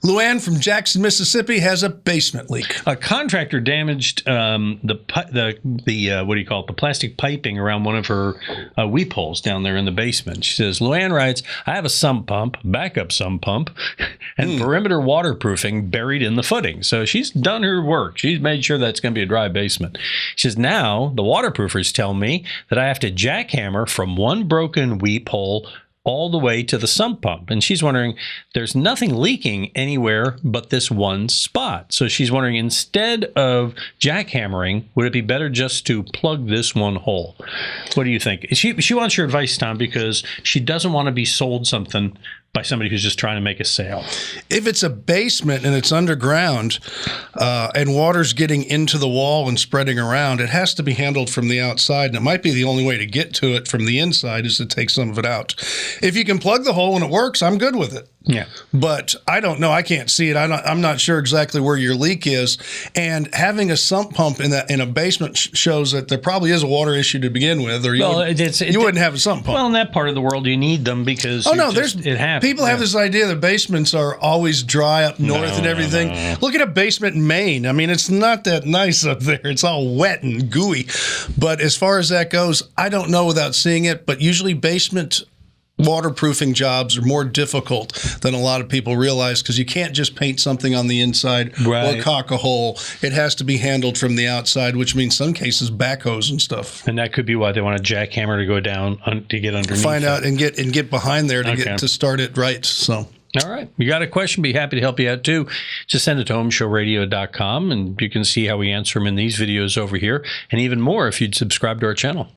Luann from Jackson, Mississippi has a basement leak. A contractor damaged the what do you call it? The plastic piping around one of her weep holes down there in the basement. She says, Luann writes, I have a sump pump, backup sump pump, and perimeter waterproofing buried in the footing. So she's done her work. She's made sure that's going to be a dry basement. She says, now the waterproofers tell me that I have to jackhammer from one broken weep hole all the way to the sump pump. And she's wondering, there's nothing leaking anywhere but this one spot. So she's wondering, instead of jackhammering, would it be better just to plug this one hole? What do you think? She wants your advice, Tom, because she doesn't want to be sold something by somebody who's just trying to make a sale. If it's a basement and it's underground and water's getting into the wall and spreading around, it has to be handled from the outside. And it might be the only way to get to it from the inside is to take some of it out. If you can plug the hole and it works, I'm good with it. Yeah. But I don't know. I can't see it. I'm not sure exactly where your leak is. And having a sump pump in a basement shows that there probably is a water issue to begin with, or you wouldn't have a sump pump. Well, in that part of the world, you need them because it happens. People have this idea that basements are always dry up north and everything. No. Look at a basement in Maine. I mean, it's not that nice up there. It's all wet and gooey. But as far as that goes, I don't know without seeing it. But usually basement waterproofing jobs are more difficult than a lot of people realize, because you can't just paint something on the inside or caulk a hole. It has to be handled from the outside, which means some cases backhoes and stuff. And that could be why they want a jackhammer to go down to get underneath. Find out and get behind there to get to start it right. So. All right. You got a question? Be happy to help you out too. Just send it to HomeShowRadio.com and you can see how we answer them in these videos over here, and even more if you'd subscribe to our channel.